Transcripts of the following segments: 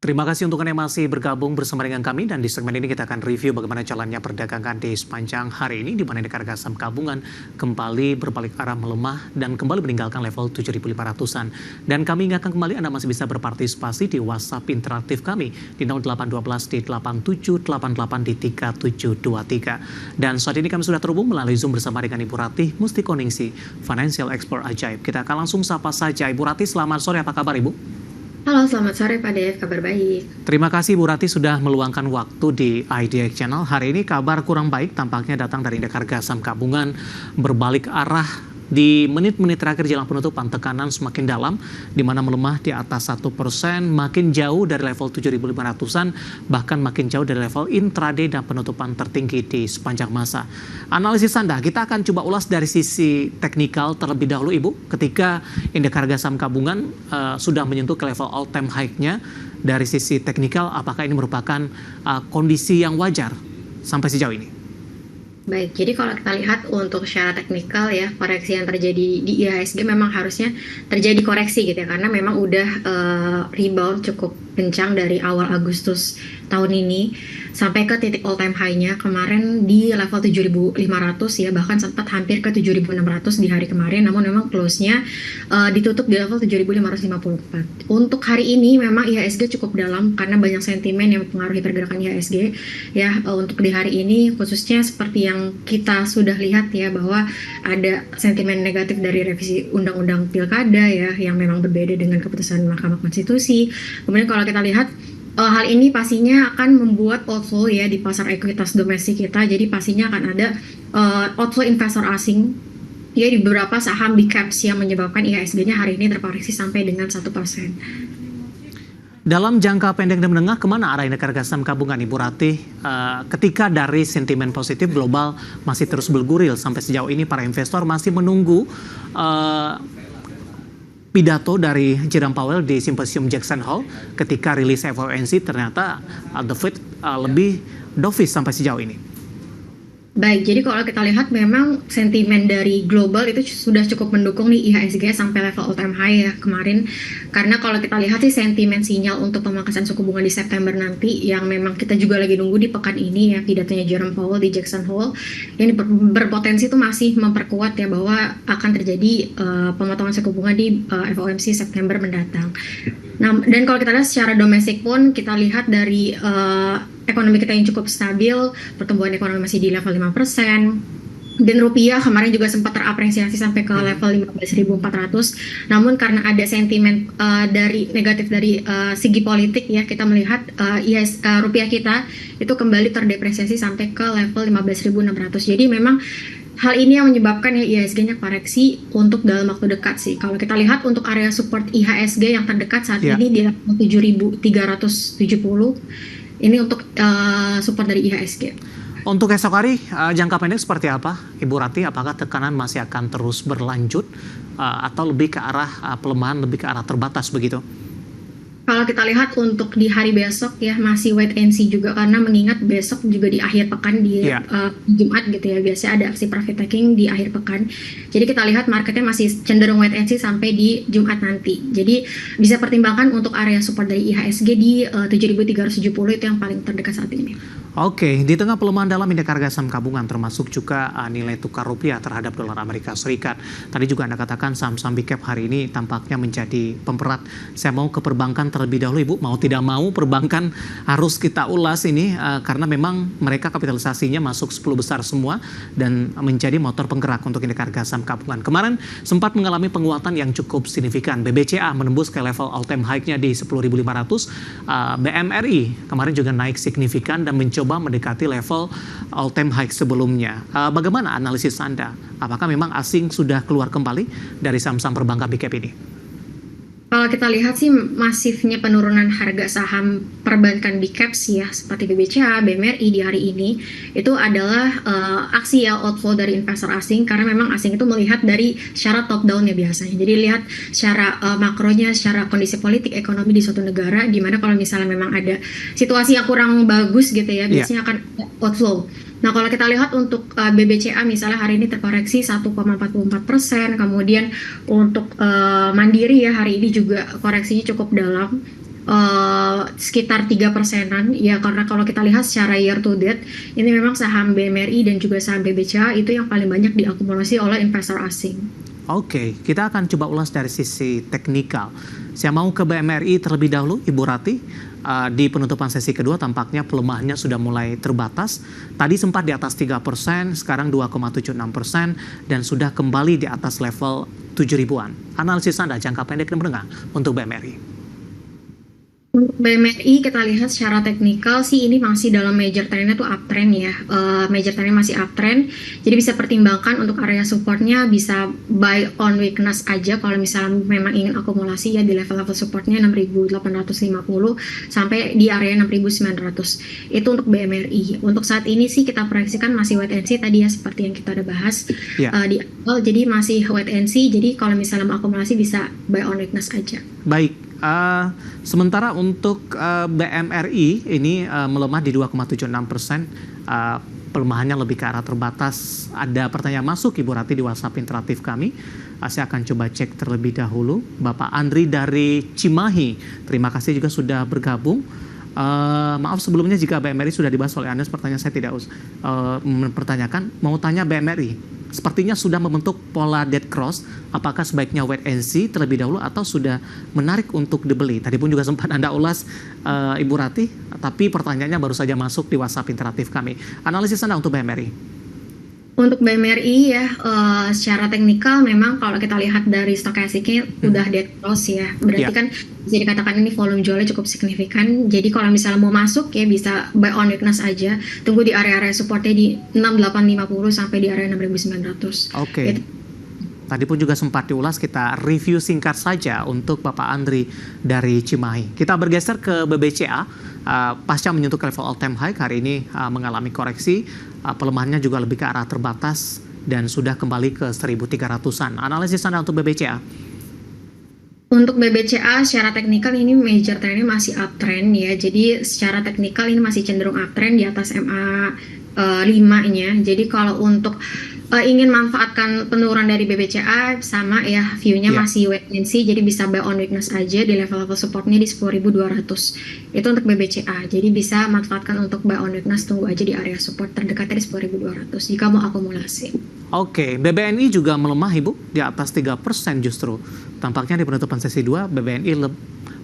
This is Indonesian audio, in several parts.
Terima kasih untuk Anda yang masih bergabung bersama dengan kami, dan di segmen ini kita akan review bagaimana jalannya perdagangan di sepanjang hari ini, di mana indeks harga saham gabungan kembali berbalik arah melemah dan kembali meninggalkan level 7.500-an. Dan kami ingatkan kembali Anda masih bisa berpartisipasi di WhatsApp interaktif kami di 0812 di 8788 di 3723. Dan saat ini kami sudah terhubung melalui Zoom bersama dengan Ibu Ratih Mustikoningsih, Financial Expert Ajaib. Kita akan langsung sapa saja. Ibu Ratih, selamat sore, apa kabar Ibu? Halo, selamat sore Pak Dev, kabar baik. Terima kasih Bu Ratih sudah meluangkan waktu di IDX Channel. Hari ini kabar kurang baik tampaknya datang dari indeks harga saham gabungan berbalik arah di menit-menit terakhir jelang penutupan. Tekanan semakin dalam, di mana melemah di atas 1%, makin jauh dari level 7.500-an, bahkan makin jauh dari level intraday dan penutupan tertinggi di sepanjang masa. Analisis Anda, kita akan coba ulas dari sisi teknikal terlebih dahulu Ibu, ketika indeks harga saham gabungan sudah menyentuh ke level all-time high-nya. Dari sisi teknikal, apakah ini merupakan kondisi yang wajar sampai sejauh ini? Baik, jadi kalau kita lihat untuk secara teknikal ya, koreksi yang terjadi di IHSG memang harusnya terjadi koreksi gitu ya, karena memang udah rebound cukup kencang dari awal Agustus tahun ini sampai ke titik all time high-nya kemarin di level 7.500 ya, bahkan sempat hampir ke 7.600 di hari kemarin, namun memang close-nya ditutup di level 7.554. Untuk hari ini memang IHSG cukup dalam karena banyak sentimen yang mempengaruhi pergerakan IHSG ya. Untuk di hari ini khususnya seperti yang kita sudah lihat ya, bahwa ada sentimen negatif dari revisi undang-undang pilkada ya, yang memang berbeda dengan keputusan Mahkamah Konstitusi. Kemudian kalau kita lihat hal ini pastinya akan membuat outflow ya di pasar ekuitas domestik kita. Jadi pastinya akan ada outflow investor asing ya di beberapa saham big caps yang menyebabkan IHSG-nya hari ini terkoreksi sampai dengan 1%. Dalam jangka pendek dan menengah, kemana arah indeks harga saham gabungan Ibu Ratih? Ketika dari sentimen positif global masih terus berguril, sampai sejauh ini para investor masih menunggu pidato dari Jerome Powell di simposium Jackson Hole. Ketika rilis FOMC, ternyata The Fed lebih dovish sampai sejauh ini. Baik, jadi kalau kita lihat memang sentimen dari global itu sudah cukup mendukung nih IHSG sampai level all time high ya kemarin. Karena kalau kita lihat sih sentimen sinyal untuk pemangkasan suku bunga di September nanti, yang memang kita juga lagi nunggu di pekan ini ya, pidatonya Jerome Powell di Jackson Hole, yang berpotensi itu masih memperkuat ya bahwa akan terjadi pemotongan suku bunga di FOMC September mendatang. Nah, dan kalau kita lihat secara domestik pun, kita lihat dari ekonomi kita yang cukup stabil, pertumbuhan ekonomi masih di level 5%, dan rupiah kemarin juga sempat terapresiasi sampai ke level 15.400. Namun karena ada sentimen dari negatif dari segi politik ya, kita melihat rupiah kita itu kembali terdepresiasi sampai ke level 15.600. Jadi memang hal ini yang menyebabkan ya IHSG-nya koreksi untuk dalam waktu dekat sih. Kalau kita lihat untuk area support IHSG yang terdekat saat ini di level 7.370. Ini untuk support dari IHSG. Untuk esok hari, jangka pendek seperti apa Ibu Ratih? Apakah tekanan masih akan terus berlanjut atau lebih ke arah pelemahan, lebih ke arah terbatas begitu? Kalau kita lihat untuk di hari besok ya, masih wait and see juga, karena mengingat besok juga di akhir pekan di Jumat gitu ya, biasanya ada aksi profit taking di akhir pekan. Jadi kita lihat marketnya masih cenderung wait and see sampai di Jumat nanti. Jadi bisa pertimbangkan untuk area support dari IHSG di 7.370 itu yang paling terdekat saat ini. Oke, di tengah pelemahan dalam indeks harga saham gabungan, termasuk juga nilai tukar rupiah terhadap dolar Amerika Serikat. Tadi juga Anda katakan saham-saham big cap hari ini tampaknya menjadi pemberat. Saya mau ke perbankan terlebih dahulu Ibu. Mau tidak mau perbankan harus kita ulas ini karena memang mereka kapitalisasinya masuk 10 besar semua dan menjadi motor penggerak untuk indeks harga saham gabungan. Kemarin sempat mengalami penguatan yang cukup signifikan. BBCA menembus ke level all time high-nya di 10.500. BMRI kemarin juga naik signifikan dan mencoba mendekati level all time high sebelumnya. Bagaimana analisis Anda? Apakah memang asing sudah keluar kembali dari saham-saham perbankan big cap ini? Kalau kita lihat sih masifnya penurunan harga saham perbankan big caps ya, seperti BBCA, BMRI di hari ini, itu adalah aksi ya outflow dari investor asing, karena memang asing itu melihat dari secara top down ya biasanya. Jadi lihat secara makronya, secara kondisi politik ekonomi di suatu negara, di mana kalau misalnya memang ada situasi yang kurang bagus gitu ya, biasanya akan outflow. Nah, kalau kita lihat untuk BBCA misalnya hari ini terkoreksi 1,44%, kemudian untuk Mandiri ya hari ini juga koreksinya cukup dalam. sekitar 3%-an ya, karena kalau kita lihat secara year to date ini memang saham BMRI dan juga saham BBCA itu yang paling banyak diakumulasi oleh investor asing. Oke, kita akan coba ulas dari sisi teknikal. Saya mau ke BMRI terlebih dahulu, Ibu Rati. Di penutupan sesi kedua tampaknya pelemahannya sudah mulai terbatas. Tadi sempat di atas 3%, sekarang 2,76% dan sudah kembali di atas level 7 ribuan. Analisis Anda jangka pendek dan menengah untuk BMRI. Untuk BMRI kita lihat secara teknikal sih ini masih dalam major trendnya tuh uptrend ya, major trendnya masih uptrend, jadi bisa pertimbangkan untuk area supportnya bisa buy on weakness aja kalau misalnya memang ingin akumulasi ya di level-level supportnya 6.850 sampai di area 6.900 itu untuk BMRI. Untuk saat ini sih kita proyeksikan masih wait and see tadi ya seperti yang kita udah bahas di awal, jadi masih wait and see, jadi kalau misalnya mau akumulasi bisa buy on weakness aja. Baik. Sementara untuk BMRI ini melemah di 2,76%, pelemahannya lebih ke arah terbatas. Ada pertanyaan masuk Ibu Rati di WhatsApp interaktif kami. Saya akan coba cek terlebih dahulu. Bapak Andri dari Cimahi, terima kasih juga sudah bergabung. Maaf sebelumnya jika BMRI sudah dibahas oleh Anda, pertanyaan saya tidak mempertanyakan. Mau tanya BMRI, sepertinya sudah membentuk pola dead cross. Apakah sebaiknya wait and see terlebih dahulu atau sudah menarik untuk dibeli? Tadi pun juga sempat Anda ulas Ibu Rati, tapi pertanyaannya baru saja masuk di WhatsApp interaktif kami. Analisis Anda untuk BMRI. Untuk BMRI ya, secara teknikal memang kalau kita lihat dari stokastiknya udah dead cross ya. Berarti kan bisa dikatakan ini volume jualnya cukup signifikan. Jadi kalau misalnya mau masuk ya bisa buy on weakness aja. Tunggu di area-area supportnya di 6850 sampai di area 6900. Oke. Tadi pun juga sempat diulas, kita review singkat saja untuk Bapak Andri dari Cimahi. Kita bergeser ke BBCA. Pasca menyentuh level all time high, hari ini mengalami koreksi. Pelemahannya juga lebih ke arah terbatas dan sudah kembali ke 1.300-an. Analisis Anda untuk BBCA? Untuk BBCA secara teknikal ini major trendnya masih uptrend ya. Jadi secara teknikal ini masih cenderung uptrend di atas MA 5-nya. Jadi kalau untuk ingin manfaatkan penurunan dari BBCA sama ya, view-nya masih wait and see, jadi bisa buy on weakness aja di level-level supportnya di 10.200. Itu untuk BBCA. Jadi bisa manfaatkan untuk buy on weakness, tunggu aja di area support terdekatnya di 10.200 jika mau akumulasi. Oke, BBNI juga melemah Ibu di atas 3% justru. Tampaknya di penutupan sesi 2 BBNI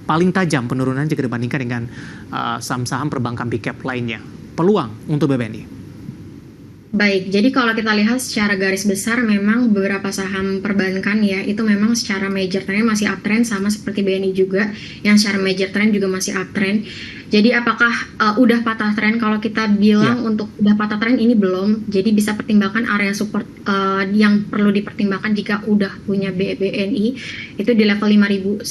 paling tajam penurunan jika dibandingkan dengan saham-saham perbankan big cap lainnya. Peluang untuk BBNI? Baik, jadi kalau kita lihat secara garis besar memang beberapa saham perbankan ya itu memang secara major trend masih uptrend sama seperti BNI juga yang secara major trend juga masih uptrend. Jadi apakah udah patah tren? Kalau kita bilang untuk udah patah tren ini belum. Jadi bisa pertimbangkan area support yang perlu dipertimbangkan jika udah punya BNI itu di level 5.100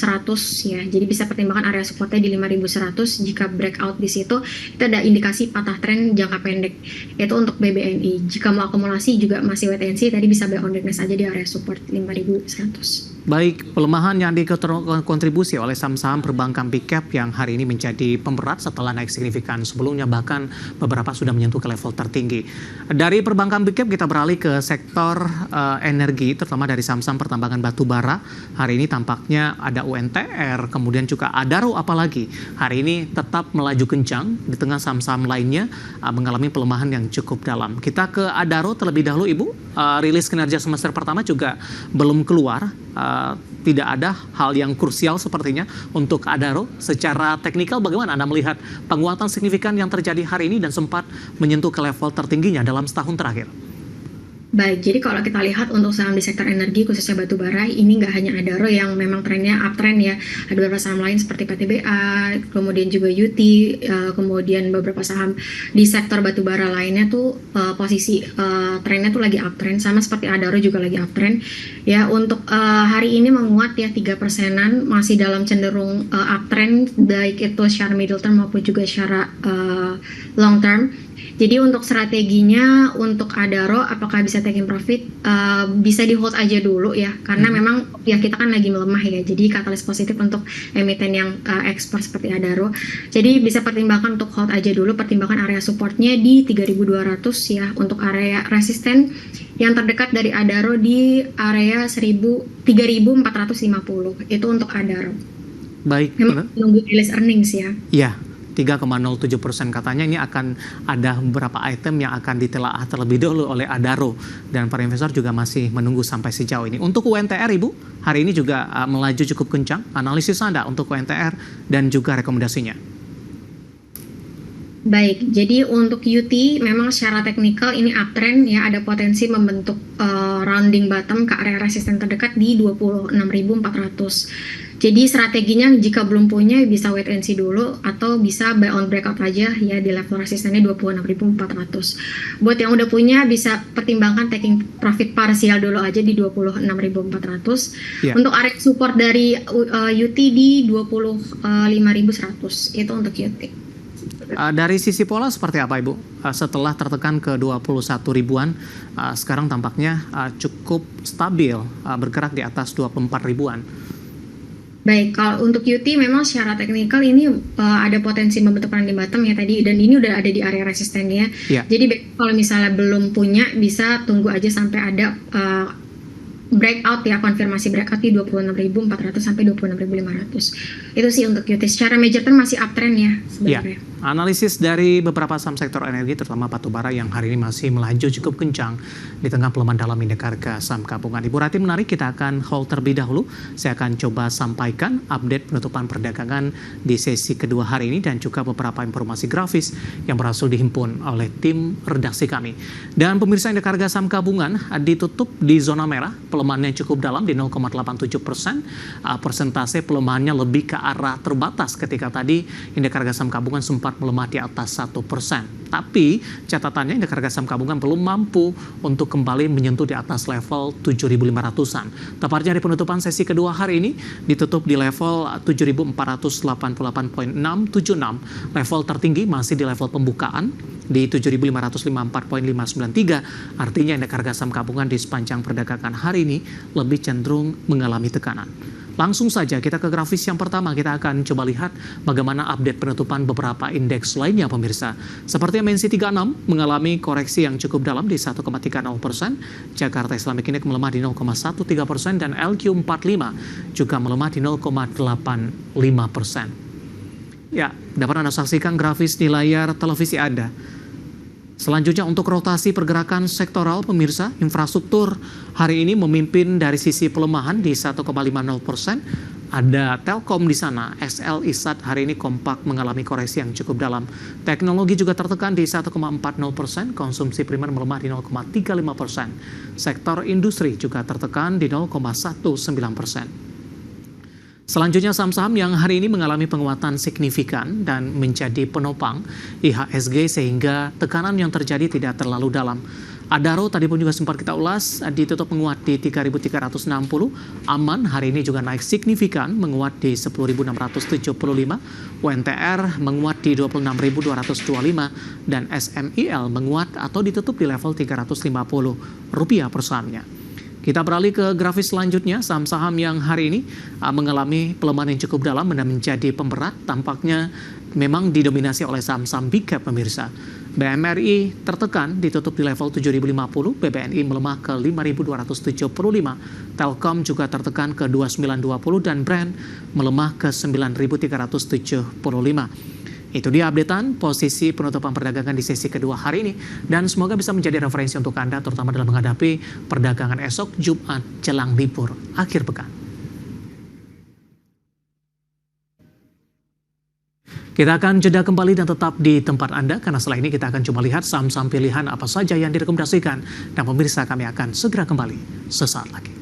ya. Jadi bisa pertimbangkan area supportnya di 5.100. Jika breakout di situ itu ada indikasi patah tren jangka pendek. Itu untuk BBNI. Jika mau akumulasi juga masih wait and see, tadi bisa buy on weakness aja di area support 5.100. Baik, pelemahan yang dikontribusi oleh saham-saham perbankan big cap yang hari ini menjadi pemberat setelah naik signifikan sebelumnya, bahkan beberapa sudah menyentuh ke level tertinggi. Dari perbankan big cap kita beralih ke sektor energi, terutama dari saham-saham pertambangan batu bara. Hari ini tampaknya ada UNTR, kemudian juga Adaro apalagi. Hari ini tetap melaju kencang di tengah saham-saham lainnya mengalami pelemahan yang cukup dalam. Kita ke Adaro terlebih dahulu Ibu. Rilis kinerja semester pertama juga belum keluar. Tidak ada hal yang krusial sepertinya untuk Adaro. Secara teknikal bagaimana Anda melihat penguatan signifikan yang terjadi hari ini dan sempat menyentuh ke level tertingginya dalam setahun terakhir? Baik, jadi kalau kita lihat untuk saham di sektor energi khususnya batu bara ini nggak hanya Adaro yang memang trennya uptrend ya, ada beberapa saham lain seperti PTBA, kemudian juga UT, kemudian beberapa saham di sektor batu bara lainnya tuh posisi trennya tuh lagi uptrend, sama seperti Adaro juga lagi uptrend ya. Untuk hari ini menguat ya 3%-an, masih dalam cenderung uptrend baik itu secara middle term maupun juga secara long term. Jadi untuk strateginya untuk Adaro apakah bisa taking profit, bisa di hold aja dulu ya, karena memang ya kita kan lagi melemah ya, jadi katalis positif untuk emiten yang ekspor seperti Adaro. Jadi bisa pertimbangkan untuk hold aja dulu, pertimbangkan area supportnya di 3.200 ya, untuk area resisten yang terdekat dari Adaro di area 3.450 itu untuk Adaro. Baik, Memang menunggu rilis earnings ya. ya, 3,07% katanya ini akan ada beberapa item yang akan ditelaah terlebih dahulu oleh Adaro dan para investor juga masih menunggu sampai sejauh ini. Untuk UNTR Ibu, hari ini juga melaju cukup kencang. Analisis Anda untuk UNTR dan juga rekomendasinya. Baik, jadi untuk UT memang secara teknikal ini uptrend ya, ada potensi membentuk rounding bottom ke area resisten terdekat di 26.400. Jadi strateginya jika belum punya bisa wait and see dulu atau bisa buy on breakout aja ya di level resistennya 26.400. Buat yang udah punya bisa pertimbangkan taking profit parsial dulu aja di 26.400. Ya. Untuk area support dari UT di 25.100 itu untuk UT. Dari sisi pola seperti apa Ibu? Setelah tertekan ke 21 ribuan, sekarang tampaknya cukup stabil, bergerak di atas 24 ribuan. Baik, kalau untuk UT memang secara teknikal ini ada potensi membentuk running bottom ya tadi, dan ini udah ada di area resistennya. Ya. Jadi kalau misalnya belum punya bisa tunggu aja sampai ada breakout ya, konfirmasi breakout di 26.400 sampai 26.500. Itu sih untuk UT. Secara major term masih uptrend ya sebenarnya. Ya. Analisis dari beberapa saham sektor energi terutama batubara yang hari ini masih melaju cukup kencang di tengah pelemahan dalam indeks harga saham gabungan. Ibu Rati menarik, kita akan hold terlebih dahulu. Saya akan coba sampaikan update penutupan perdagangan di sesi kedua hari ini dan juga beberapa informasi grafis yang berhasil dihimpun oleh tim redaksi kami. Dan pemirsa, indeks harga saham gabungan ditutup di zona merah, pelemahannya cukup dalam di 0,87%. Persentase pelemahannya lebih ke arah terbatas ketika tadi indeks harga saham gabungan sempat melemah di atas 1%. Tapi catatannya indeks harga saham gabungan belum mampu untuk kembali menyentuh di atas level 7.500-an. Tepatnya di penutupan sesi kedua hari ini ditutup di level 7.488.676. Level tertinggi masih di level pembukaan di 7.554.593. Artinya indeks harga saham gabungan di sepanjang perdagangan hari ini lebih cenderung mengalami tekanan. Langsung saja kita ke grafis yang pertama, kita akan coba lihat bagaimana update penutupan beberapa indeks lainnya pemirsa. Seperti MNC 36 mengalami koreksi yang cukup dalam di 1,30%, Jakarta Islamic Index melemah di 0,13% dan LQ45 juga melemah di 0,85%. Ya, dapat Anda saksikan grafis di layar televisi Anda. Selanjutnya untuk rotasi pergerakan sektoral pemirsa, infrastruktur hari ini memimpin dari sisi pelemahan di 1,50%. Ada Telkom di sana, XL Isat hari ini kompak mengalami koreksi yang cukup dalam. Teknologi juga tertekan di 1,40%, konsumsi primer melemah di 0,35%. Sektor industri juga tertekan di 0,19%. Selanjutnya saham-saham yang hari ini mengalami penguatan signifikan dan menjadi penopang IHSG sehingga tekanan yang terjadi tidak terlalu dalam. Adaro tadi pun juga sempat kita ulas, ditutup menguat di 3.360. Aman hari ini juga naik signifikan menguat di 10.675. UNTR menguat di 26.225 dan SMIL menguat atau ditutup di level Rp350 per sahamnya. Kita beralih ke grafis selanjutnya, saham-saham yang hari ini mengalami pelemahan yang cukup dalam dan menjadi pemberat, tampaknya memang didominasi oleh saham-saham big cap pemirsa. BMRI tertekan ditutup di level 7.050, BBNI melemah ke 5.275, Telkom juga tertekan ke 2.920 dan Brand melemah ke 9.375. Itu dia updatean posisi penutupan perdagangan di sesi kedua hari ini dan semoga bisa menjadi referensi untuk Anda terutama dalam menghadapi perdagangan esok Jumat jelang libur akhir pekan. Kita akan jeda kembali dan tetap di tempat Anda karena setelah ini kita akan coba lihat saham-saham pilihan apa saja yang direkomendasikan dan pemirsa kami akan segera kembali sesaat lagi.